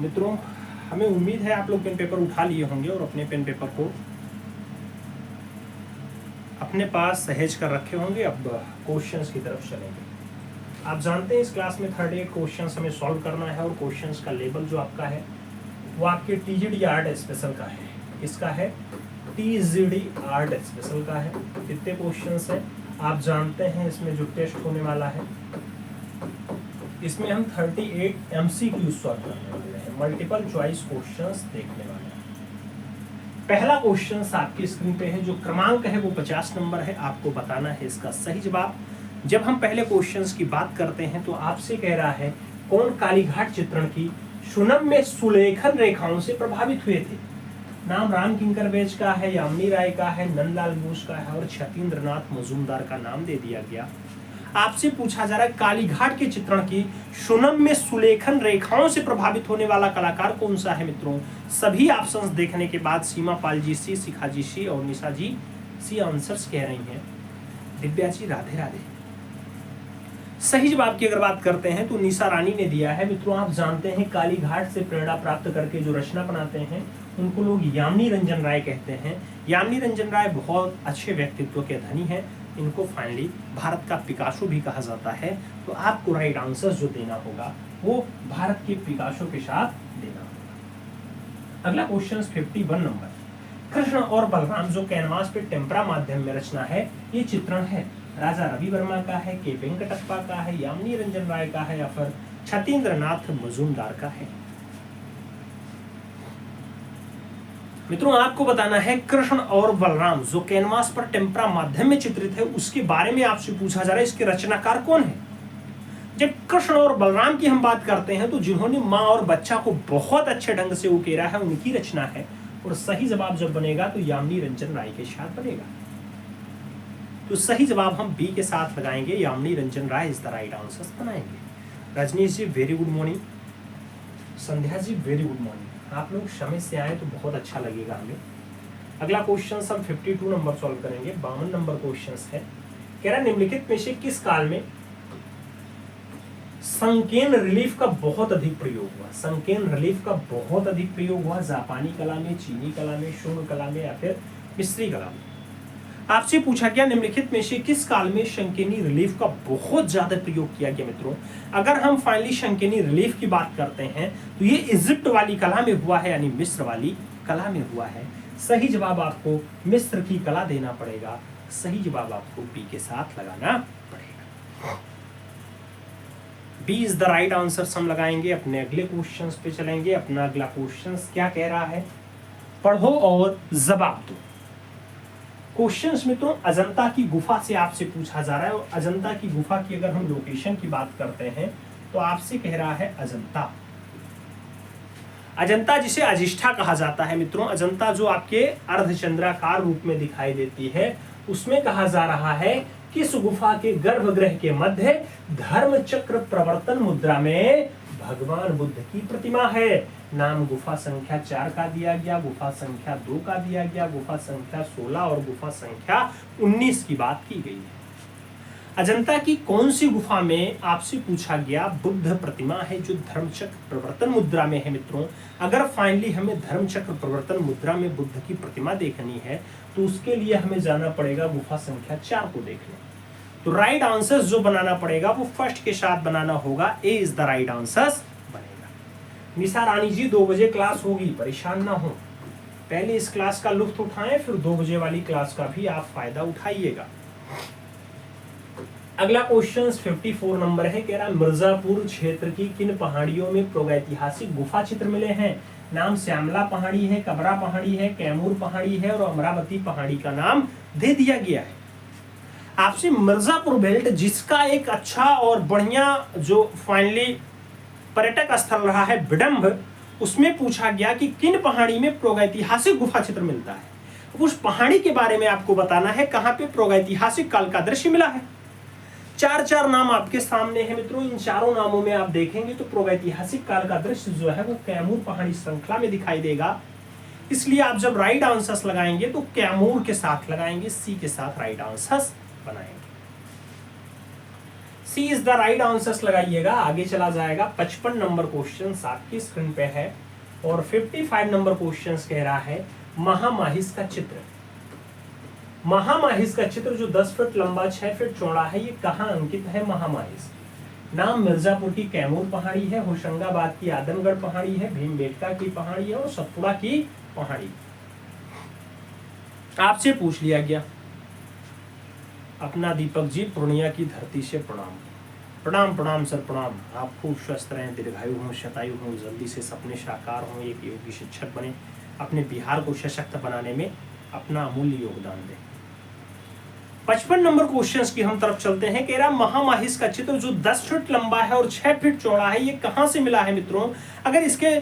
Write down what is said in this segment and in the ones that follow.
तो मित्रों हमें उम्मीद है आप लोग पेन पेपर उठा लिए होंगे और अपने पेन पेपर को अपने पास सहेज कर रखे होंगे। अब क्वेश्चंस की तरफ चलेंगे। आप जानते हैं इस क्लास में 38 क्वेश्चंस हमें सॉल्व करना है और क्वेश्चंस का लेवल जो आपका है वो आपके टीजीडी आर्ट स्पेशल का है। इसका है टीजीडी आर्ट स्पेशल का है। कितने क्वेश्चंस हैं आप जानते हैं। इसमें जो टेस्ट होने वाला है इसमें हम 38 MCQ सॉल्व करने वाले हैं, मल्टीपल चॉइस क्वेश्चंस देखने वाले हैं। पहला क्वेश्चन आपकी स्क्रीन पे है, जो क्रमांक है वो 50 नंबर है। आपको बताना है इसका सही जवाब। जब हम पहले क्वेश्चंस की बात करते हैं तो आपसे कह रहा है कौन कालीघाट चित्रण की सुनम्य सुलेखन रेखाओं से प्रभावित हुए थे। नाम राम किंकर बेज का है, यामिनी राय का है, नंदलाल बोस का है और छतीन्द्रनाथ मजूमदार का नाम दे दिया गया। आपसे पूछा जा रहा है कालीघाट के चित्रण की सुनम्य सुलेखन रेखाओं से प्रभावित होने वाला कलाकार कौन सा है। मित्रों सभी ऑप्शंस देखने के बाद सीमा पाल जी सी, शिखा जी सी और निशा जी सी आंसर्स कह रही हैं। दिव्या जी राधे राधे। सही जवाब की अगर बात करते हैं तो निशा रानी ने दिया है। मित्रों आप जानते हैं कालीघाट से प्रेरणा प्राप्त करके जो रचना बनाते हैं उनको लोग यामिनी रंजन राय कहते हैं। यामिनी रंजन राय बहुत अच्छे व्यक्तित्व के धनी हैं। इनको फाइनली भारत का पिकासो भी कहा जाता है। तो आपको राइट आंसर जो देना होगा वो भारत के पिकासो के साथ देना होगा। अगला क्वेश्चन 51 नंबर। कृष्ण और बलराम जो कैनवास पे टेम्परा माध्यम में रचना है, ये चित्रण है राजा रवि वर्मा का है, के वेंकटप्पा का है, यामिनी रंजन राय का है या फिर छतीन्द्रनाथ मजूमदार का है। मित्रों आपको बताना है कृष्ण और बलराम जो कैनवास पर टेम्परा माध्यम में चित्रित है उसके बारे में आपसे पूछा जा रहा है इसके रचनाकार कौन है। जब कृष्ण और बलराम की हम बात करते हैं तो जिन्होंने माँ और बच्चा को बहुत अच्छे ढंग से उकेरा है उनकी रचना है। और सही जवाब जब बनेगा तो यामिनी रंजन राय के साथ बनेगा। तो सही जवाब हम बी के साथ लगाएंगे, यामिनी रंजन राय इज द राइट आंसर बनाएंगे। रजनीश जी very good morning. Sandhya ji very good morning. आप लोग समय से आए तो बहुत अच्छा लगेगा हमें। अगला क्वेश्चन हम 52 नंबर सॉल्व करेंगे। 52 नंबर क्वेश्चन है, कह रहा निम्नलिखित में से किस काल में संकेन रिलीफ का बहुत अधिक प्रयोग हुआ। संकेन रिलीफ का बहुत अधिक प्रयोग हुआ जापानी कला में, चीनी कला में, शुंग कला में या फिर मिस्री कला में। आपसे पूछा गया निम्नलिखित में से किस काल में शंकेनी रिलीफ का बहुत ज्यादा प्रयोग किया गया। मित्रों अगर हम फाइनली शंकेनी रिलीफ की बात करते हैं तो ये इजिप्ट वाली कला में हुआ है, यानी मिस्र वाली कला में हुआ है। सही जवाब आपको मिस्र की कला देना पड़ेगा। सही जवाब आपको बी के साथ लगाना पड़ेगा। B is the right answer हम लगाएंगे। अपने अगले क्वेश्चंस पे चलेंगे। अपना अगला क्वेश्चन क्या कह रहा है, पढ़ो और जवाब दो। क्वेश्चंस मित्रों अजंता की गुफा से आपसे पूछा जा रहा है और अजंता की गुफा की अगर हम लोकेशन की बात करते हैं तो आपसे कह रहा है अजंता। अजंता जिसे अजिष्ठा कहा जाता है। मित्रों अजंता जो आपके अर्धचंद्राकार रूप में दिखाई देती है उसमें कहा जा रहा है किस गुफा के गर्भगृह के मध्य धर्म चक्र प्रवर्तन मुद्रा में भगवान बुद्ध की प्रतिमा है। नाम गुफा संख्या 4 का दिया गया, गुफा संख्या 2 का दिया गया, गुफा संख्या 16 और गुफा संख्या 19 की बात की गई है। अजंता की कौन सी गुफा में आपसे पूछा गया बुद्ध प्रतिमा है जो धर्मचक्र प्रवर्तन मुद्रा में है। मित्रों अगर फाइनली हमें धर्मचक्र प्रवर्तन मुद्रा में बुद्ध की प्रतिमा देखनी है तो उसके लिए हमें जाना पड़ेगा गुफा संख्या 4 को देखने। तो राइट आंसर जो बनाना पड़ेगा वो फर्स्ट के साथ बनाना होगा। ए इज द राइट आंसर बनेगा। निशा रानी जी 2 बजे क्लास होगी, परेशान ना हो। पहले इस क्लास का लुत्फ उठाएं फिर 2 बजे वाली क्लास का भी आप फायदा उठाइएगा। अगला क्वेश्चन 54 नंबर है, कह रहा मिर्जापुर क्षेत्र की किन पहाड़ियों में प्रागैतिहासिक गुफा चित्र मिले हैं। नाम श्यामला पहाड़ी है, कबरा पहाड़ी है, कैमूर पहाड़ी है और अमरावती पहाड़ी का नाम दे दिया गया है। आपसे मिर्जापुर बेल्ट जिसका एक अच्छा और बढ़िया जो फाइनली पर्यटक स्थल रहा है विडंब, उसमें पूछा गया कि किन पहाड़ी में प्रागैतिहासिक गुफा चित्र मिलता है। उस पहाड़ी के बारे में आपको बताना है कहां पे प्रागैतिहासिक काल का दृश्य मिला है। 4 नाम आपके सामने है मित्रों। इन चारों नामों में आप देखेंगे तो प्रागैतिहासिक काल का दृश्य जो है वो कैमूर पहाड़ी श्रृंखला में दिखाई देगा। इसलिए आप जब राइट आंसर्स लगाएंगे तो कैमूर के साथ लगाएंगे, सी के साथ राइट आंसर्स बनाएंगे। सी इज द राइट आंसर्स लगाइएगा, आगे चला जाएगा। 55 नंबर क्वेश्चन आपकी स्क्रीन पे है और 55 नंबर क्वेश्चन कह रहा है महामाहिस का चित्र। महामाहिस का चित्र जो 10 फीट लंबा 6 फीट चौड़ा है, ये कहाँ अंकित है? महामाहिस नाम मिर्जापुर की कैमूर पहाड़ी है, होशंगाबाद की आदमगढ़ पहाड़ी है, भीमबेटका की पहाड़ी है और सतपुड़ा की पहाड़ी। आपसे पूछ लिया गया, अपना दीपक जी पूर्णिया की धरती से प्रणाम। प्रणाम प्रणाम सर प्रणाम। आप खूब स्वस्थ रहें, दीर्घायु हों, शतायु हों, जल्दी से सपने साकार हों, एक योगी शिक्षक बने, अपने बिहार को सशक्त बनाने में अपना अमूल्य योगदान दें। 55 नंबर क्वेश्चंस की हम तरफ चलते हैं। कह रहा महामाहिस का चित्र जो 10 फीट लंबा है और 6 फीट चौड़ा है, ये कहां से मिला है मित्रों? अगर इसके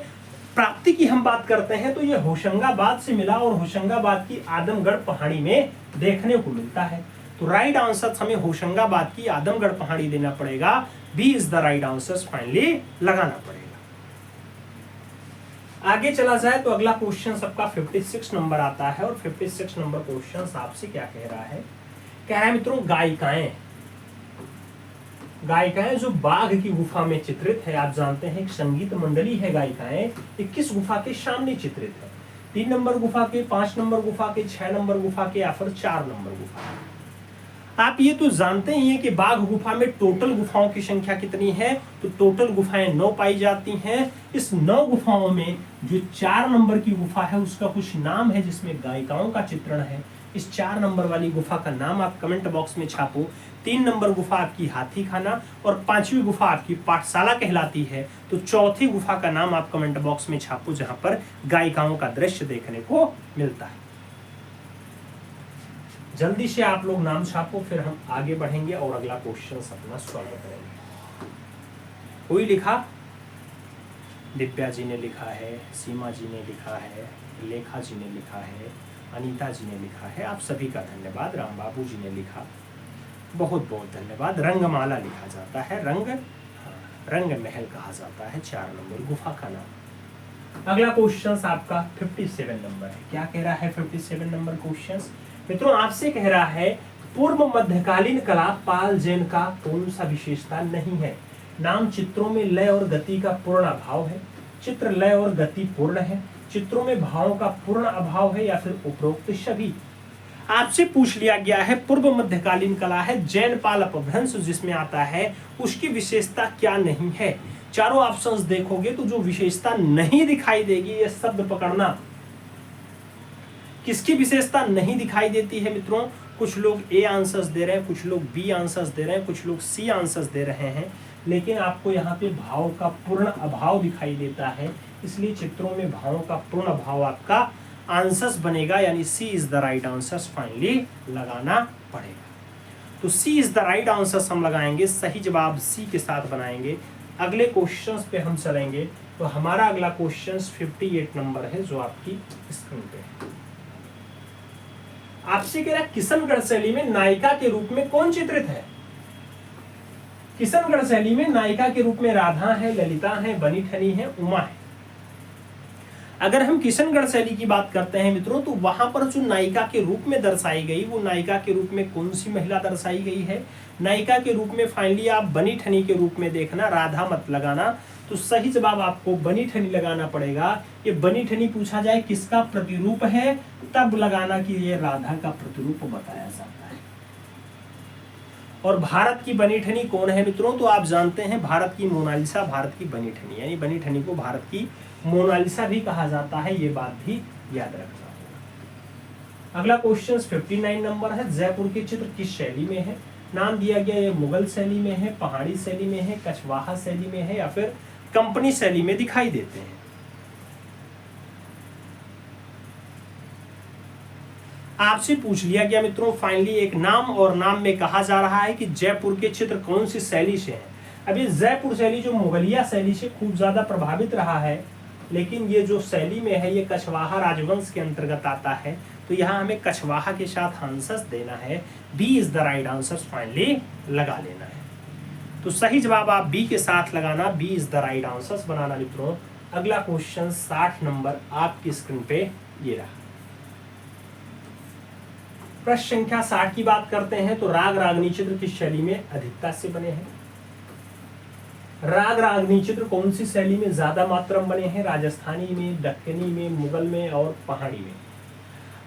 प्राप्ति की हम बात करते हैं तो ये होशंगाबाद से मिला और होशंगाबाद की आदमगढ़ पहाड़ी में देखने को मिलता है। तो राइट आंसर हमें होशंगाबाद की आदमगढ़ पहाड़ी देना पड़ेगा। B is the right answer finally लगाना पड़ेगा। आगे चला जाए तो अगला क्वेश्चन सबका 56 नंबर आता है और 56 नंबर क्वेश्चन आपसे क्या कह रहा है? कह रहा है मित्रों गायिकाएं, गायिकाएं जो बाघ की गुफा में चित्रित है। आप जानते हैं एक संगीत मंडली है गायिकाएं, 21 गुफा के सामने चित्रित है। 3 नंबर गुफा के, 5 नंबर गुफा के, 6 नंबर गुफा के या फिर 4 नंबर गुफा। आप ये तो जानते ही हैं कि बाघ गुफा में टोटल गुफाओं की संख्या कितनी है? तो टोटल गुफाएं 9 पाई जाती हैं। इस 9 गुफाओं में जो 4 नंबर की गुफा है उसका कुछ नाम है जिसमें गायिकाओं का चित्रण है। इस 4 नंबर वाली गुफा का नाम आप कमेंट बॉक्स में छापो। 3 नंबर गुफा आपकी हाथी खाना और 5वीं गुफा आपकी पाठशाला कहलाती है। तो चौथी गुफा का नाम आप कमेंट बॉक्स में छापो जहां पर गायिकाओं का दृश्य देखने को मिलता है। जल्दी से आप लोग नाम छापो, फिर हम आगे बढ़ेंगे और अगला क्वेश्चन अपना सॉल्व करेंगे। कोई लिखा? दिव्या जी ने लिखा है, सीमा जी ने लिखा है, लेखा जी ने लिखा है, अनीता जी ने लिखा है। आप सभी का धन्यवाद। राम बाबू जी ने लिखा, बहुत बहुत धन्यवाद। रंगमाला लिखा जाता है, रंग महल कहा जाता है 4 नंबर गुफा का नाम। अगला क्वेश्चन आपका 57 नंबर है। क्या कह रहा है 57 नंबर क्वेश्चन? मित्रों आपसे कह रहा है पूर्व मध्यकालीन कला पाल जैन का कौन सा विशेषता नहीं है? नाम चित्रों में लय और गति का पूर्ण अभाव है, चित्र लय और गति पूर्ण है, चित्रों में भावों का पूर्ण अभाव है या फिर उपरोक्त सभी। आपसे पूछ लिया गया है पूर्व मध्यकालीन कला है जैन पाल अपभ्रंश जिसमें आता है, उसकी विशेषता क्या नहीं है? चारों ऑप्शंस देखोगे तो जो विशेषता नहीं दिखाई देगी, ये शब्द पकड़ना, किसकी विशेषता नहीं दिखाई देती है मित्रों? कुछ लोग ए आंसर्स दे रहे हैं, कुछ लोग बी आंसर्स दे रहे हैं, कुछ लोग सी आंसर्स दे रहे हैं, लेकिन आपको यहाँ पे भाव का पूर्ण अभाव दिखाई देता है, इसलिए चित्रों में भावों का पूर्ण अभाव आपका आंसर्स बनेगा, यानी C is the right answers finally लगाना पड़ेगा। तो C is the right answers हम लगाएंगे, सही जवाब सी के साथ बनाएंगे। अगले क्वेश्चंस पे हम चलेंगे। तो हमारा अगला क्वेश्चन 58 नंबर है जो आपकी स्क्रीन पे है। आपसे कह रहा है किशनगढ़ शैली में नायिका के रूप में कौन चित्रित है? किशनगढ़ शैली में नायिका के रूप में राधा है, ललिता है, बनी ठनी है, उमा है। अगर हम किशनगढ़ शैली की बात करते हैं मित्रों, तो वहां पर जो नायिका के रूप में दर्शाई गई, वो नायिका के रूप में कौन सी महिला दर्शाई गई है? नायिका के रूप में फाइनली आप बनी ठनी के रूप में देखना, राधा मत लगाना। तो सही जवाब आपको बनी ठनी लगाना पड़ेगा। ये बनी ठनी पूछा जाए किसका प्रतिरूप है, तब लगाना कि ये राधा का प्रतिरूप बताया जाता है। और भारत की बनी ठनी कौन है मित्रों? तो आप जानते हैं भारत की मोनालिसा, भारत की बनी ठनी, यानी बनी ठनी को भारत की मोनालिसा भी कहा जाता है, ये बात भी याद रखना होगा। अगला क्वेश्चन 59 नंबर है। जयपुर के चित्र किस शैली में है? नाम दिया गया ये मुगल शैली में है, पहाड़ी शैली में है, कछवाहा शैली में है या फिर कंपनी शैली में दिखाई देते हैं। आपसे पूछ लिया गया मित्रों फाइनली एक नाम, और नाम में कहा जा रहा है कि जयपुर के चित्र कौन सी शैली से हैं। अभी जयपुर शैली जो मुगलिया शैली से खूब ज्यादा प्रभावित रहा है, लेकिन ये जो शैली में है ये कछवाहा राजवंश के अंतर्गत आता है, तो यहाँ हमें कछवाहा के साथ आंसर्स देना है। B is the right answer finally लगा लेना है। तो सही जवाब आप बी के साथ लगाना, B is the right answers बनाना मित्रों। अगला क्वेश्चन 60 नंबर आपकी स्क्रीन पे ये रहा। प्रश्न संख्या 60 की बात करते हैं तो राग रागनी चित्र किस शैली में अधिकता से बने हैं? राग रागनी चित्र कौन सी शैली में ज्यादा मात्रा में बने हैं? राजस्थानी में, दक्कनी में, मुगल में और पहाड़ी में।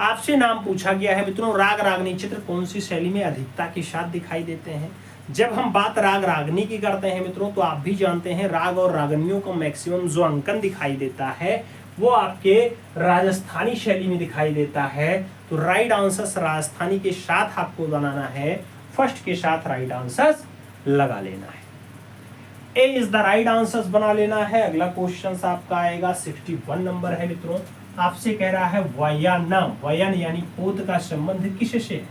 आपसे नाम पूछा गया है मित्रों, राग रागनी चित्र कौन सी शैली में अधिकता के साथ दिखाई देते हैं? जब हम बात राग रागनी की करते हैं मित्रों, तो आप भी जानते हैं राग और रागनियों का मैक्सिमम जो अंकन दिखाई देता है वो आपके राजस्थानी शैली में दिखाई देता है। तो राइट आंसर राजस्थानी के साथ आपको बनाना है, फर्स्ट के साथ राइट आंसर लगा लेना है। ए इज द राइट आंसर बना लेना है। अगला क्वेश्चन आपका आएगा 61 नंबर है मित्रों। आपसे कह रहा है वयन, वयन यानी पोत का संबंध किससे है?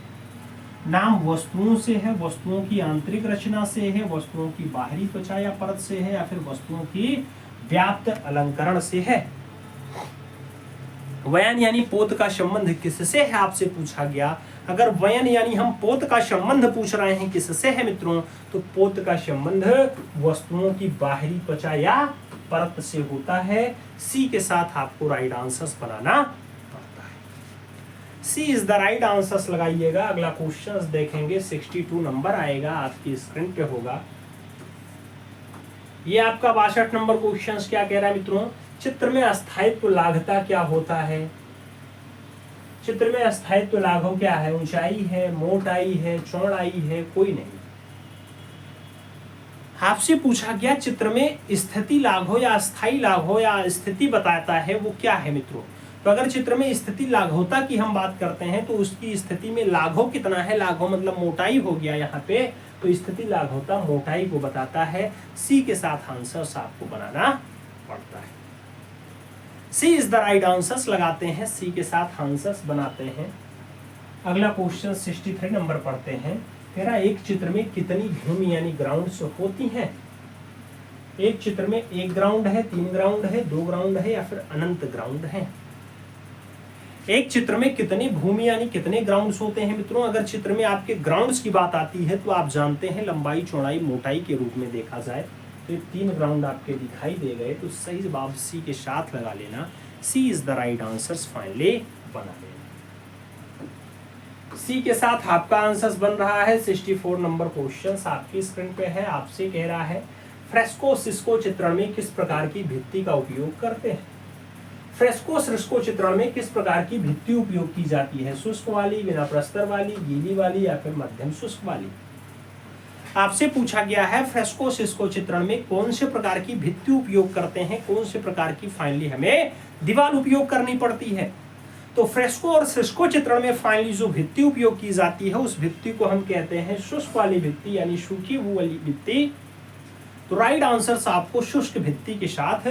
नाम वस्तुओं से है, वस्तुओं की आंतरिक रचना से है, वस्तुओं की बाहरी त्वचा या परत से है, या फिर वस्तुओं की व्याप्त अलंकरण से है? वयन यानी पोत का संबंध किससे है आपसे पूछा गया। अगर वयन यानी हम पोत का संबंध पूछ रहे हैं किससे है मित्रों, तो पोत का संबंध वस्तुओं की बाहरी त्वचा या परत से होता है। सी के साथ आपको राइट आंसर्स बनाना पड़ता है। C is the right answers लगाइएगा। अगला क्वेश्चन देखेंगे 62 नंबर आएगा, आपकी स्क्रीन पे होगा। ये आपका 62 नंबर क्वेश्चन क्या कह रहा है मित्रों, चित्र में अस्थायित्व लाघता क्या होता है? चित्र में अस्थायित्व लाघव क्या है? ऊंचाई है, मोटाई है, चौड़ाई है, कोई नहीं। आपसे पूछा गया चित्र में स्थिति लाघव या अस्थायी लाघव या स्थिति बताता है वो क्या है मित्रों। तो अगर चित्र में स्थिति लाघवता की हम बात करते हैं तो उसकी स्थिति में लाघव कितना है? लाघव मतलब मोटाई हो गया यहाँ पे, तो स्थिति लाघवता मोटाई को बताता है। सी के साथ आंसर आपको बनाना पड़ता है। C is the right answers लगाते हैं, सी के साथ आंसर्स बनाते हैं। अगला क्वेश्चन 63 नंबर पढ़ते हैं। तेरा एक चित्र में कितनी भूमि यानी ग्राउंड्स होती हैं? एक चित्र में एक ग्राउंड है, 3 ग्राउंड है, 2 ग्राउंड है, या फिर अनंत ग्राउंड है? एक चित्र में कितनी भूमि यानी कितने ग्राउंड्स होते हैं मित्रों? अगर चित्र में आपके ग्राउंड्स की बात आती है तो आप जानते हैं लंबाई, चौड़ाई, मोटाई के रूप में देखा जाए तो 3 ग्राउंड आपके दिखाई दे गए, तो सही जवाब सी के साथ लगा लेना। C is the right answer finally बना लेना। सी के साथ आपका आंसर बन रहा है। 64 नंबर क्वेश्चन आपकी स्क्रीन पे है। आपसे कह रहा है फ्रेस्को सिस्को चित्रण में किस प्रकार की भित्ति का उपयोग करते हैं? फ्रेस्को सिस्को चित्रण में किस प्रकार की भित्ति उपयोग की जाती है? शुष्क वाली, बिना प्रस्तर वाली, गीली वाली, या फिर मध्यम शुष्क वाली? आपसे पूछा गया है फ्रेस्को सिस्को चित्रण में कौन से प्रकार की भित्ति उपयोग करते हैं, कौन से प्रकार की फाइनली हमें दीवार उपयोग करनी पड़ती है। तो फ्रेस्को और सिस्को चित्रण में फाइनली जो भित्ति उपयोग की जाती है उस भित्ति को हम कहते हैं शुष्क वाली भित्ति यानी सूखी वाली भित्ति। तो राइट आंसर आपको शुष्क भित्ति के साथ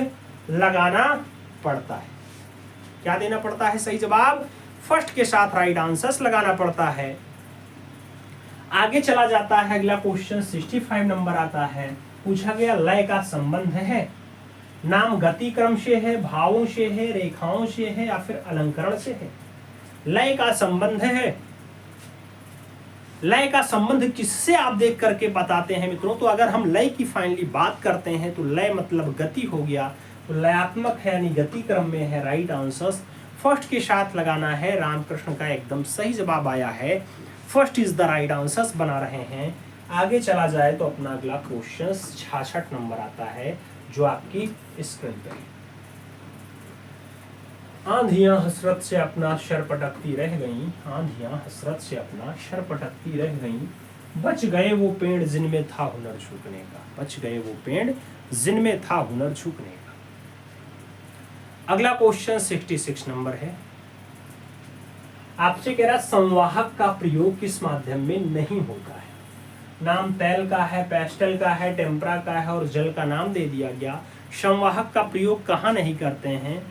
लगाना पड़ता है। क्या देना पड़ता है? सही जवाब फर्स्ट के साथ राइट आंसर लगाना पड़ता है। आगे चला जाता है। अगला क्वेश्चन 65 नंबर आता है। पूछा गया लय का संबंध है। नाम गति क्रम से है, भावों से है, रेखाओं से है, या फिर अलंकरण से है? लय का संबंध है। लय का संबंध किससे आप देख करके बताते हैं मित्रों? तो अगर हम लय की फाइनली बात करते हैं तो लय मतलब गति हो गया, तो लयात्मक है यानी गति क्रम में है। राइट आंसर फर्स्ट के साथ लगाना है। रामकृष्ण का एकदम सही जवाब आया है। First is the right answers बना रहे हैं। आगे चला जाए तो अपना अगला क्वेश्चन 66 नंबर आता है जो आपकी स्क्रीन पे है। आंधियां हसरत से अपना शर पटकती रह गईं, आंधियां हसरत से अपना शर पटकती रह गईं, बच गए वो पेड़ जिनमें था हुनर झुकने का, बच गए वो पेड़ जिनमें था हुनर झुकने का। अगला क्वेश्चन 66 नंबर है। आपसे कह रहा संवाहक का प्रयोग किस माध्यम में नहीं होता है? नाम तेल का है, पेस्टल का है, टेम्परा का है और जल का नाम दे दिया गया। संवाहक का प्रयोग कहाँ नहीं करते हैं?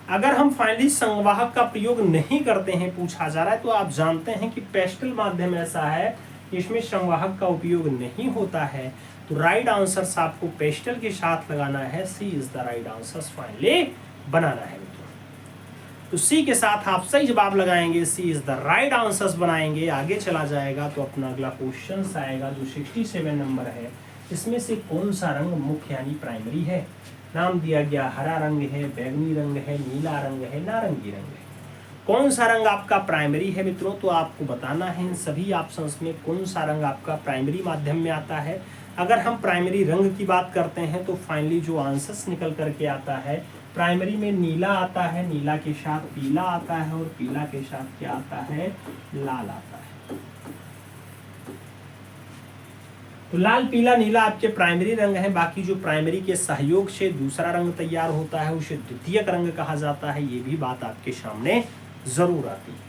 अगर हम फाइनली संवाहक का प्रयोग नहीं करते हैं पूछा जा रहा है तो आप जानते हैं कि पेस्टल माध्यम ऐसा है कि इसमें संवाहक का उपयोग नहीं होता है। तो राइट आंसर आपको पेस्टल के साथ लगाना है। C is the right answer finally बनाना है। तो सी के साथ आप सही जवाब लगाएंगे। C is the right answers बनाएंगे। आगे चला जाएगा तो अपना अगला क्वेश्चन आएगा जो 67 नंबर है। इसमें से कौन सा रंग मुख्य यानी प्राइमरी है? नाम दिया गया हरा रंग है, बैगनी रंग है, नीला रंग है, नारंगी रंग है। कौन सा रंग आपका प्राइमरी है मित्रों? तो आपको बताना है इन सभी ऑप्शंस में कौन सा रंग आपका प्राइमरी माध्यम में आता है। अगर हम प्राइमरी रंग की बात करते हैं तो फाइनली जो आंसर्स निकल करके आता है, प्राइमरी में नीला आता है, नीला के साथ पीला आता है और पीला के साथ क्या आता है, लाल आता है। तो लाल पीला नीला आपके प्राइमरी रंग है। बाकी जो प्राइमरी के सहयोग से दूसरा रंग तैयार होता है उसे द्वितीयक रंग कहा जाता है। ये भी बात आपके सामने जरूर आती है।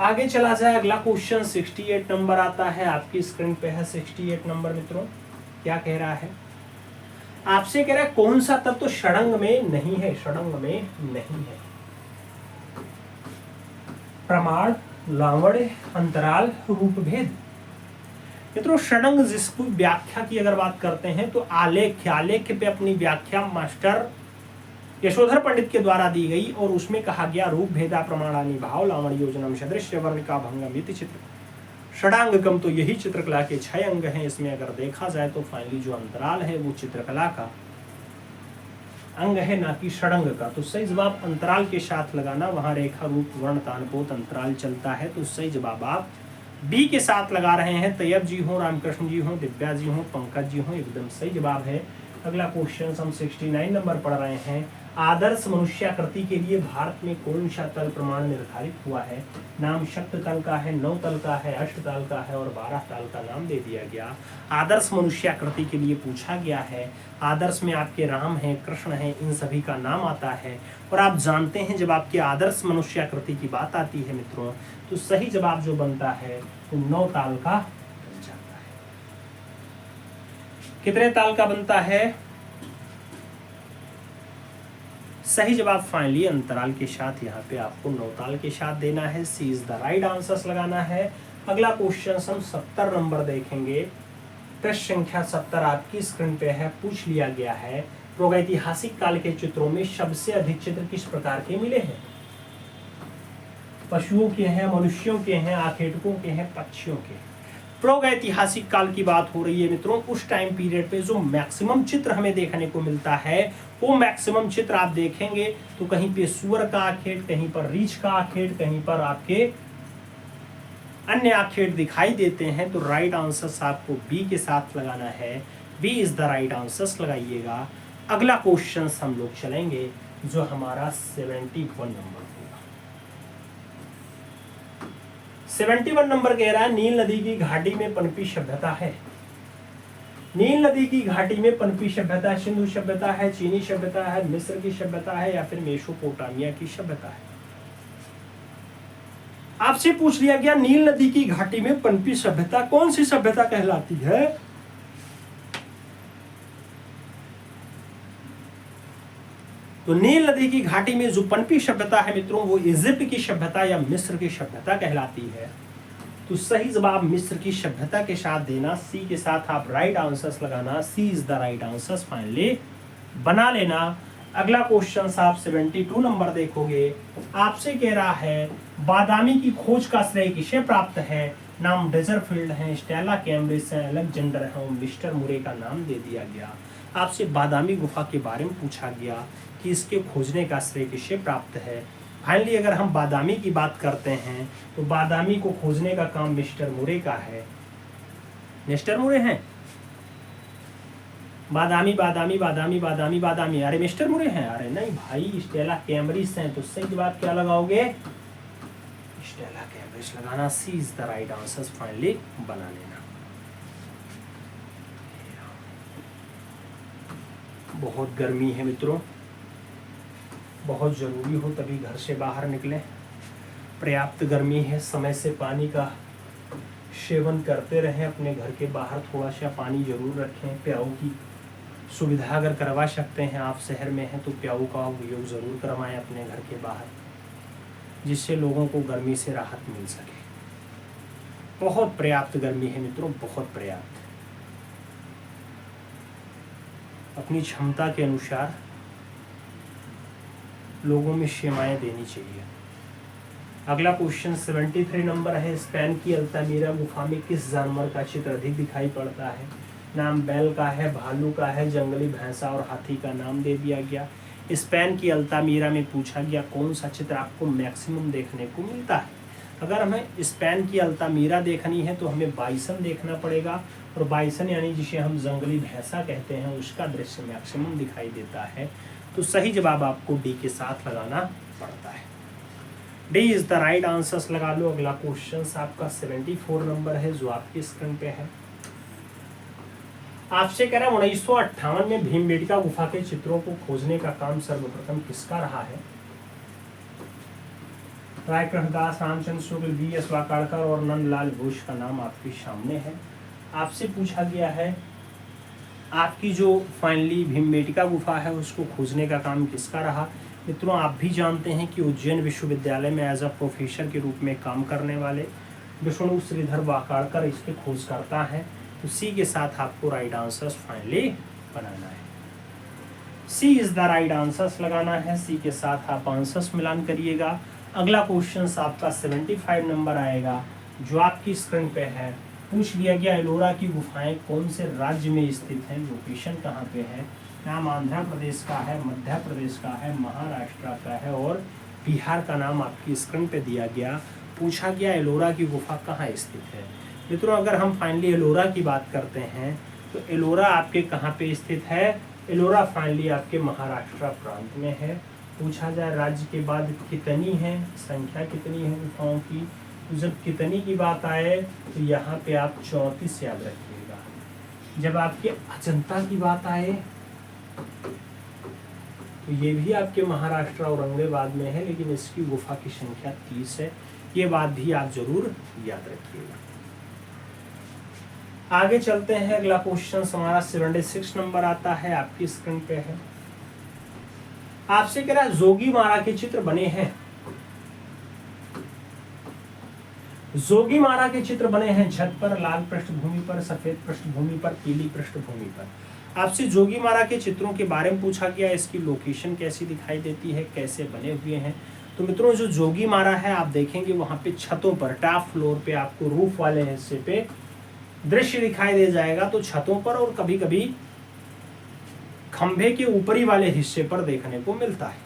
आगे चला जाए, अगला क्वेश्चन 68 नंबर आता है, आपकी स्क्रीन पे है 68 नंबर। मित्रों क्या कह रहा है, आपसे कह रहा है कौन सा तत्व तो षडंग में नहीं है, षडंग में नहीं है। प्रमाण, लावण्य, अंतराल, रूपभेद। मित्रों षडंग जिसको व्याख्या की अगर बात करते हैं तो आलेख्य, आलेख्य पे अपनी व्याख्या मास्टर यशोधर पंडित के द्वारा दी गई और उसमें कहा गया रूप भेदा प्रमाणानि भाव लावण्य योजनम सदृश्य वर्णिका भंगम इति चित्र। षडांगकम तो यही चित्रकला के 6 अंग हैं। इसमें अगर देखा जाए तो फाइनली जो अंतराल है वो चित्रकला का अंग है, ना कि षडंग का। तो सही जवाब अंतराल के साथ लगाना, वहां रेखा रूप वर्ण तानपोत अंतराल चलता है। तो सही जवाब आप बी के साथ लगा रहे हैं। तैयब जी हो, रामकृष्ण जी हो, दिव्या जी हो, पंकज जी हो, एकदम सही जवाब है। अगला क्वेश्चन हम 69 नंबर पढ़ रहे हैं। आदर्श मनुष्याकृति के लिए भारत में कौन सा तल प्रमाण निर्धारित हुआ है? नाम शक्त तल का है, 9 तल का है, अष्ट तल का है और 12 तल का नाम दे दिया गया। आदर्श मनुष्याकृति के लिए पूछा गया है। आदर्श में आपके राम है, कृष्ण है, इन सभी का नाम आता है। और आप जानते हैं जब आपकी आदर्श मनुष्याकृति की बात आती है मित्रों, तो सही जवाब जो बनता है वो 9 ताल का बन जाता है। कितने ताल का बनता है? सही जवाब फाइनली अंतराल के साथ यहाँ पे आपको 9 ताल के साथ देना है। C is the right answer लगाना है। अगला क्वेश्चन हम 70 नंबर देखेंगे। प्रश्न संख्या 70 आपकी स्क्रीन पे है। पूछ लिया गया है, प्रागैतिहासिक काल के चित्रों में सबसे अधिक चित्र किस प्रकार के मिले हैं? पशुओं के हैं, मनुष्यों के हैं, आखेटकों के हैं, पक्षियों के। प्रागैतिहासिक काल की बात हो रही है मित्रों। उस टाइम पीरियड पे जो मैक्सिमम चित्र हमें देखने को मिलता है वो मैक्सिमम चित्र आप देखेंगे तो कहीं पे सुअर का आखेट, कहीं पर रीछ का आखेट, कहीं पर आपके अन्य आखेट दिखाई देते हैं। तो राइट आंसर आपको बी के साथ लगाना है। B is the right answer लगाइएगा। अगला क्वेश्चन हम लोग चलेंगे जो हमारा 71 नंबर होगा। 71 नंबर कह रहा है नील नदी की घाटी में पनपी सभ्यता है। नील नदी की घाटी में पनपी सभ्यता सिंधु सभ्यता है, चीनी सभ्यता है, मिस्र की सभ्यता है या फिर मेसोपोटामिया की सभ्यता है। आपसे पूछ लिया गया नील नदी की घाटी में पनपी सभ्यता कौन सी सभ्यता कहलाती है? तो नील नदी की घाटी में जो पनपी सभ्यता है मित्रों वो इजिप्ट की सभ्यता या मिस्र की सभ्यता कहलाती है। तो सही जवाब मिस्र की सभ्यता के साथ देना। सी के साथ आप राइट आंसर्स लगाना। C is the right answers finally बना लेना। अगला क्वेश्चन आप 72 नंबर देखोगे। आपसे कह रहा है बादामी की खोज का श्रेय किसे प्राप्त है? नाम डेजरफील्ड है, स्टेला कैम्ब्रिज है, अलेक्जेंडर है, मिस्टर मुरे का नाम दे दिया गया। आपसे बादामी गुफा के बारे में पूछा गया कि इसके खोजने का श्रेय किसे प्राप्त है। फाइनली अगर हम बादामी की बात करते हैं तो बादामी को खोजने का काम मिस्टर मुरे का है। मिस्टर मुरे हैं बादामी बादामी बादामी बादामी बादामी, अरे मिस्टर मुरे हैं? अरे नहीं भाई, स्टेला कैम्ब्रिज हैं। तो सही जवाब क्या लगाओगे? स्टेला कैम्ब्रिज लगाना। C is the right answer finally बना लेना। बहुत गर्मी है मित्रों, बहुत जरूरी हो तभी घर से बाहर निकलें। पर्याप्त गर्मी है, समय से पानी का सेवन करते रहें। अपने घर के बाहर थोड़ा सा पानी जरूर रखें। प्याऊ की सुविधा अगर करवा सकते हैं, आप शहर में हैं तो प्याऊ का उपयोग जरूर करवाएं अपने घर के बाहर, जिससे लोगों को गर्मी से राहत मिल सके। बहुत पर्याप्त गर्मी है मित्रों, बहुत पर्याप्त। अपनी क्षमता के अनुसार लोगों में सेवाएं देनी चाहिए। अगला क्वेश्चन 73 नंबर है। स्पेन की अल्तामीरा गुफा में किस जानवर का चित्र अधिक दिखाई पड़ता है? नाम बैल का है, भालू का है, जंगली भैंसा और हाथी का नाम दे दिया गया। स्पेन की अल्तामीरा में पूछा गया कौन सा चित्र आपको मैक्सिमम देखने को मिलता है। अगर हमें स्पेन की अल्तामीरा देखनी है तो हमें बाइसन देखना पड़ेगा, और बाइसन यानी जिसे हम जंगली भैंसा कहते हैं उसका दृश्य मैक्सिमम दिखाई देता है। तो सही जवाब आपको डी के साथ लगाना पड़ता है। D is the right answers लगा लो। अगला क्वेश्चन आपका 74 नंबर है जो आपकी स्क्रीन पे है। आपसे कह रहा है 1958 में भीमबेटका गुफा के चित्रों को खोजने का काम सर्वप्रथम किसका रहा है? राय कृष्णदास, रामचंद्र शुक्ल, बी.एस. वाकाड़कर और नंदलाल घोष का नाम आपके सामने है। आपसे पूछा गया है आपकी जो फाइनली भीमबेटका गुफा है उसको खोजने का काम किसका रहा। मित्रों, आप भी जानते हैं कि उज्जैन विश्वविद्यालय में एज अ प्रोफेसर के रूप में काम करने वाले विष्णु श्रीधर वाकाड़कर इसके खोज करता है। तो सी के साथ आपको राइट आंसर्स फाइनली बनाना है। C is the right answers लगाना है। सी के साथ आप आंसर्स मिलान करिएगा। अगला क्वेश्चन आपका 75 नंबर आएगा जो आपकी स्क्रीन पे है। पूछ लिया गया एलोरा की गुफाएं कौन से राज्य में स्थित हैं, लोकेशन कहाँ पे है। नाम आंध्र प्रदेश का है, मध्य प्रदेश का है, महाराष्ट्र का है और बिहार का नाम आपकी स्क्रीन पे दिया गया। पूछा गया एलोरा की गुफा कहाँ स्थित है। मित्रों, अगर हम फाइनली एलोरा की बात करते हैं तो एलोरा आपके कहाँ पे स्थित है। एलोरा फाइनली आपके महाराष्ट्र प्रांत में है। पूछा जाए राज्य के बाद कितनी है, संख्या कितनी है गुफाओं की, तो जब कितनी की बात आए तो यहाँ पे आप 34 याद रखिएगा। जब आपके अजंता की बात आए तो ये भी आपके महाराष्ट्र औरंगाबाद में है, लेकिन इसकी गुफा की संख्या 30 है। ये बात भी आप जरूर याद रखिएगा। आगे चलते हैं। अगला क्वेश्चन हमारा 76 नंबर आता है, आपकी स्क्रीन पे है। आपसे कह रहा है जोगीमारा के चित्र बने हैं। जोगीमारा के चित्र बने हैं छत पर, लाल पृष्ठभूमि पर, सफेद पृष्ठभूमि पर, पीली पृष्ठभूमि पर। आपसे जोगीमारा के चित्रों के बारे में पूछा गया, इसकी लोकेशन कैसी दिखाई देती है, कैसे बने हुए हैं। तो मित्रों, जो जोगीमारा है आप देखेंगे वहां पे छतों पर, टॉप फ्लोर पे आपको रूफ वाले हिस्से पे दृश्य दिखाई दे जाएगा। तो छतों पर और कभी कभी खंभे के ऊपरी वाले हिस्से पर देखने को मिलता है।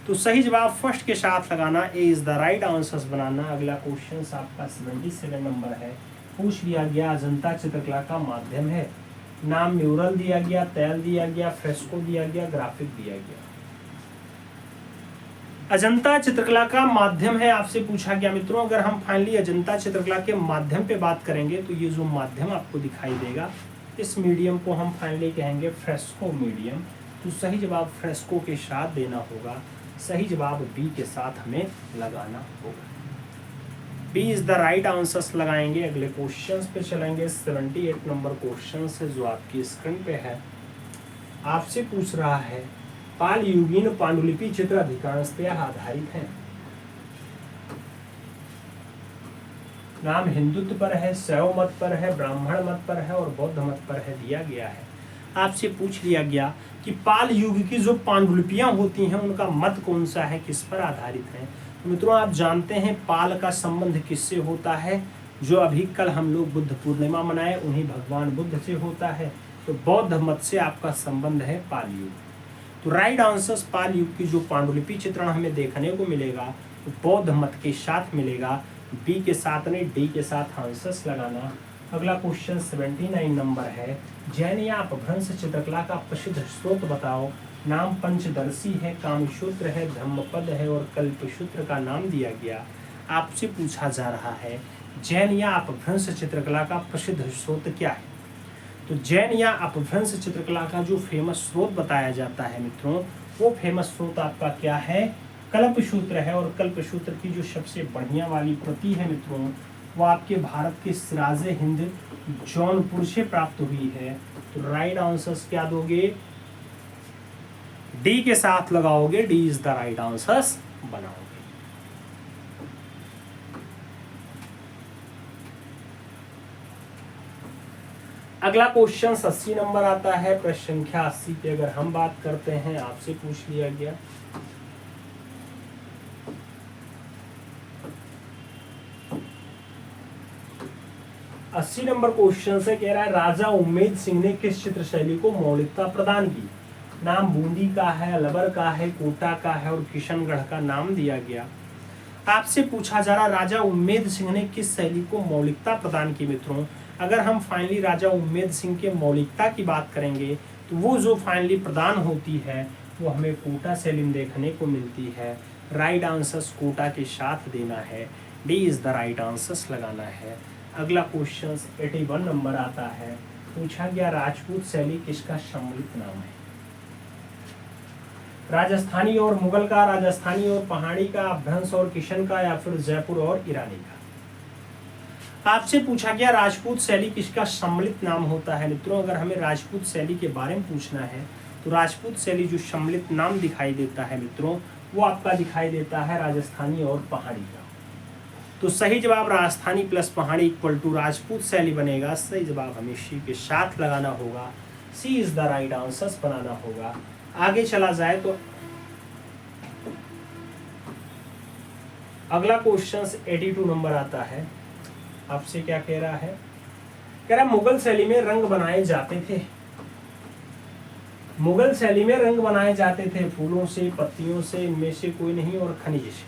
तो सही जवाब फर्स्ट के साथ लगाना, ए इज द राइट आंसर्स बनाना। अगला क्वेश्चन आपका 77 नंबर है। पूछ लिया गया अजंता चित्रकला का माध्यम है। नाम म्यूरल दिया गया, तैल दिया गया, फ्रेस्को दिया गया, ग्राफिक दिया गया। अजंता चित्रकला का माध्यम है आपसे पूछा गया। मित्रों, अगर हम फाइनली अजंता चित्रकला के माध्यम पे बात करेंगे तो ये जो माध्यम आपको दिखाई देगा इस मीडियम को हम फाइनली कहेंगे फ्रेस्को मीडियम। तो सही जवाब फ्रेस्को के साथ देना होगा। सही जवाब बी के साथ हमें लगाना होगा। B is the right answers लगाएंगे। अगले क्वेश्चंस पे चलेंगे। 78 नंबर क्वेश्चन है जो आपकी स्क्रीन पे है। आपसे पूछ रहा है पाल युगीन पांडुलिपि चित्र अधिकांशतः आधारित है। नाम हिंदुत्व पर है, शैव मत पर है, ब्राह्मण मत पर है और बौद्ध मत पर है दिया गया है। आपसे पूछ लिया गया कि पाल युग की जो पांडुलिपियां होती हैं उनका मत कौन सा है, किस पर आधारित है। तो मित्रों, आप जानते हैं पाल का संबंध किससे होता है। जो अभी कल हम लोग बुद्ध पूर्णिमा मनाए उन्हीं भगवान बुद्ध से होता है। तो बौद्ध मत से आपका संबंध है पाल युग। तो राइट आंसर्स पाल युग की जो पांडुलिपि चित्रण हमें देखने को मिलेगा तो बौद्ध मत के साथ मिलेगा। बी के साथ नहीं, डी के साथ आंसर्स लगाना। अगला क्वेश्चन 79 नंबर है। जैन या अपभ्रंश चित्रकला का प्रसिद्ध स्रोत बताओ। नाम पंचदर्शी है, कामसूत्र है, धम्मपद है और कल्पसूत्र का नाम दिया गया। आपसे पूछा जा रहा है जैन या अपभ्रंश चित्रकला का प्रसिद्ध स्रोत क्या है। तो जैन या अपभ्रंश चित्रकला का जो फेमस स्रोत बताया जाता है मित्रों, वो फेमस स्रोत आपका क्या है, कल्पसूत्र है। और कल्पसूत्र की जो सबसे बढ़िया वाली प्रति है मित्रों वो आपके भारत के सिराजे हिंद जौनपुर से प्राप्त हुई है। तो राइट आंसर्स क्या दोगे, डी के साथ लगाओगे। D is the right answers बनाओगे। अगला क्वेश्चन 80 नंबर आता है। प्रश्न संख्या 80 की अगर हम बात करते हैं, आपसे पूछ लिया गया अस्सी नंबर क्वेश्चन से कह रहा है राजा उम्मेद सिंह ने किस चित्र शैली को मौलिकता प्रदान की। नाम बूंदी का है, अलवर का है, कोटा का है और किशनगढ़ का नाम दिया गया। आपसे पूछा जा रहा राजा उम्मेद सिंह ने किस शैली को मौलिकता प्रदान की मित्रों। अगर हम फाइनली राजा उम्मेद सिंह के मौलिकता की बात करेंगे तो वो जो फाइनली प्रदान होती है वो हमें कोटा शैली में देखने को मिलती है। राइट आंसर्स कोटा के साथ देना है, D is the right answers लगाना है। अगला क्वेश्चन 81 नंबर आता है, पूछा गया राजपूत शैली किसका सम्मिलित नाम है। राजस्थानी और मुगल का, राजस्थानी और पहाड़ी का, भ्रंश और किशन का, या फिर जयपुर और ईरानी का। आपसे पूछा गया राजपूत शैली किसका सम्मिलित नाम होता है मित्रों। अगर हमें राजपूत शैली के बारे में पूछना है तो राजपूत शैली जो सम्मिलित नाम दिखाई देता है मित्रों वो आपका दिखाई देता है राजस्थानी और पहाड़ी का। तो सही जवाब राजस्थानी प्लस पहाड़ी इक्वल टू राजपूत शैली बनेगा। सही जवाब हमें सी के साथ लगाना होगा, सी इज द राइट आंसर्स बनाना होगा। आगे चला जाए तो अगला क्वेश्चन 82 नंबर आता है। आपसे क्या कह रहा है, कह रहा मुगल शैली में रंग बनाए जाते थे। मुगल शैली में रंग बनाए जाते थे फूलों से, पत्तियों से, इनमें से कोई नहीं, और खनिज से।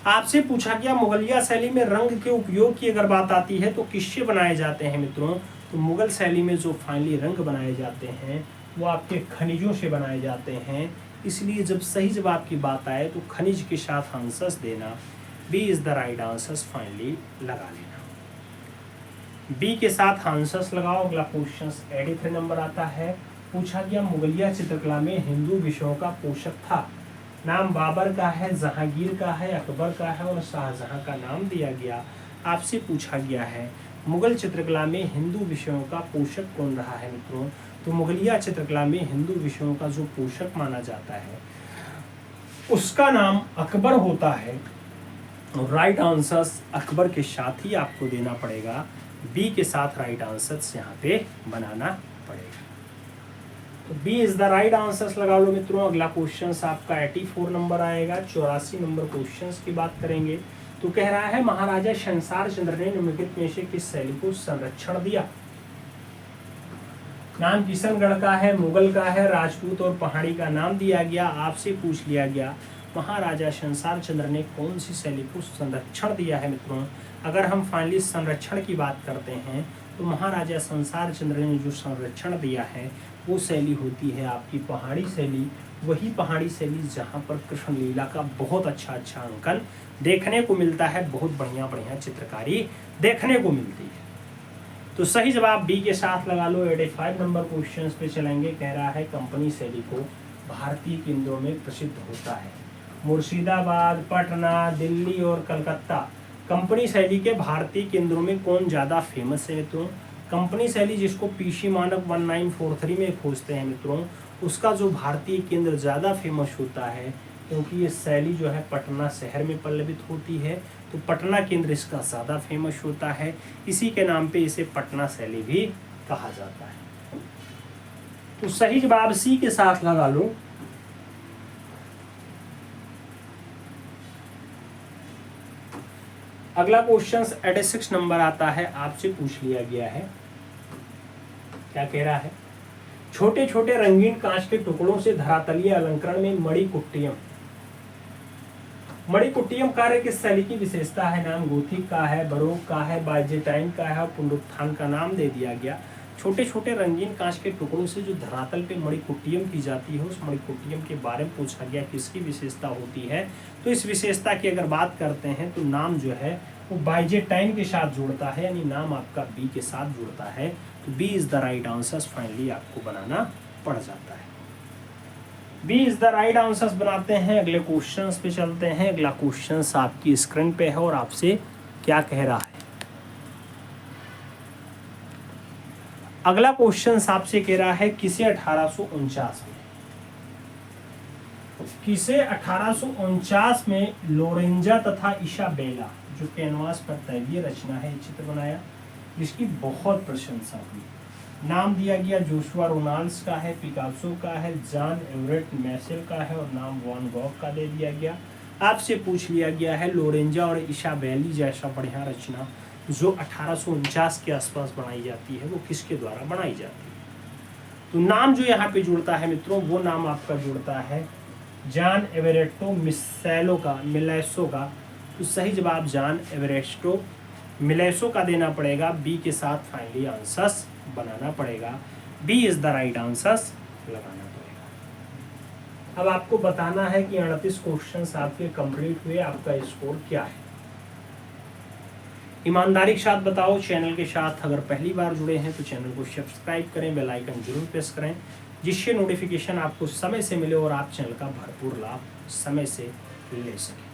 आपसे पूछा गया मुगलिया शैली में रंग के उपयोग की अगर बात आती है तो किससे बनाए जाते हैं मित्रों। तो मुगल शैली में जो फाइनली रंग बनाए जाते हैं वो आपके खनिजों से बनाए जाते हैं। इसलिए जब सही जवाब की बात आए तो खनिज के साथ आंसर्स देना, B is the right answers finally लगा लेना। बी के साथ आंसर्स लगाओ। अगला क्वेश्चन 83 नंबर आता है, पूछा गया मुगलिया चित्रकला में हिंदू विषयों का पोषक था। नाम बाबर का है, जहांगीर का है, अकबर का है और शाहजहां का नाम दिया गया। आपसे पूछा गया है मुगल चित्रकला में हिंदू विषयों का पोषक कौन रहा है मित्रों। तो मुगलिया चित्रकला में हिंदू विषयों का जो पोषक माना जाता है उसका नाम अकबर होता है। और राइट आंसर्स अकबर के साथ ही आपको देना पड़ेगा, बी के साथ राइट आंसर्स यहाँ पे बनाना पड़ेगा। तो B is the right answers लगा लो मित्रों। अगला क्वेश्चन आपका 84 नंबर आएगा। 84 नंबर क्वेश्चन की बात करेंगे तो कह रहा है महाराजा शंसार चंद्र ने निम्नलिखित में से किस शैली को संरक्षण दिया। नाम किशनगढ़ का है, मुगल का है, राजपूत और पहाड़ी का नाम दिया गया। आपसे पूछ लिया गया महाराजा शंसार चंद्र ने कौन सी शैली को संरक्षण दिया है मित्रों। अगर हम फाइनली संरक्षण की बात करते हैं तो महाराजा शंसार चंद्र ने जो संरक्षण दिया है वो शैली होती है आपकी पहाड़ी शैली। वही पहाड़ी शैली जहाँ पर कृष्ण लीला का बहुत अच्छा अंकन देखने को मिलता है, बहुत बढ़िया बढ़िया चित्रकारी देखने को मिलती है। तो सही जवाब बी के साथ लगा लो। 85 नंबर क्वेश्चन पे चलेंगे। कह रहा है कंपनी शैली को भारतीय केंद्रों में प्रसिद्ध होता है। मुर्शिदाबाद, पटना, दिल्ली और कलकत्ता। कंपनी शैली के भारतीय केंद्रों में कौन ज़्यादा फेमस है मित्रों। कंपनी शैली जिसको पीसी मानक 1943 में खोजते हैं मित्रों, उसका जो भारतीय केंद्र ज़्यादा फेमस होता है क्योंकि ये शैली जो है पटना शहर में पल्लवित होती है, तो पटना केंद्र इसका ज़्यादा फेमस होता है। इसी के नाम पे इसे पटना शैली भी कहा जाता है। तो सही जवाब सी के साथ लगा लो। अगला क्वेश्चन 86 नंबर आता है। आपसे पूछ लिया गया है, क्या कह रहा है, छोटे छोटे रंगीन कांच के टुकड़ों से धरातलीय अलंकरण में मणिकुट्टियम। मणिकुट्टियम कार्य किस शैली की विशेषता है। नाम गोथिक का है, बरोक का है, बाइजेंटाइन का है, पुनरुत्थान का नाम दे दिया गया। छोटे छोटे रंगीन कांच के टुकड़ों से जो धरातल पे मणिकुट्टियम की जाती है उस मणिकुट्टियम के बारे में पूछा गया किसकी विशेषता होती है। तो इस विशेषता की अगर बात करते हैं तो नाम जो है वो बाइजेंटाइन के साथ जुड़ता है, यानी नाम आपका बी के साथ जुड़ता है। तो B is the right answers finally आपको बनाना पड़ जाता है। B is the right answers बनाते हैं। अगले क्वेश्चंस पे चलते हैं। अगला क्वेश्चंस आपकी स्क्रीन पे है और आपसे क्या कह रहा है। अगला क्वेश्चन आपसे कह रहा है किसे 1849 में लोरेंजा तथा इसाबेला जो कैनवास पर तैलीय रचना है चित्र बनाया जिसकी बहुत प्रशंसा हुई। नाम दिया गया जोशुआ रोनाल्ड्स का है, पिकासो का है, जॉन एवरेट मैसेल का है और नाम वॉन गॉग का दे दिया गया। आपसे पूछ लिया गया है लोरेंजा और इसाबेली जैसा बढ़िया रचना जो 1849 के आसपास बनाई जाती है वो किसके द्वारा बनाई जाती है। तो नाम जो यहाँ पे जुड़ता है मित्रों वो नाम आपका जुड़ता है जॉन एवेरेटो मिलेसो का, तो सही जवाब जॉन एवेरेटो मिलेसो का देना पड़ेगा। बी के साथ फाइनली आंसर्स बनाना पड़ेगा। B is the right answers लगाना पड़ेगा। अब आपको बताना है कि 38 क्वेश्चन आपके कंप्लीट हुए, आपका स्कोर क्या है। ईमानदारी के साथ बताओ। चैनल के साथ अगर पहली बार जुड़े हैं तो चैनल को सब्सक्राइब करें, बेल आइकन जरूर प्रेस करें, जिससे नोटिफिकेशन आपको समय से मिले और आप चैनल का भरपूर लाभ समय से ले सकें।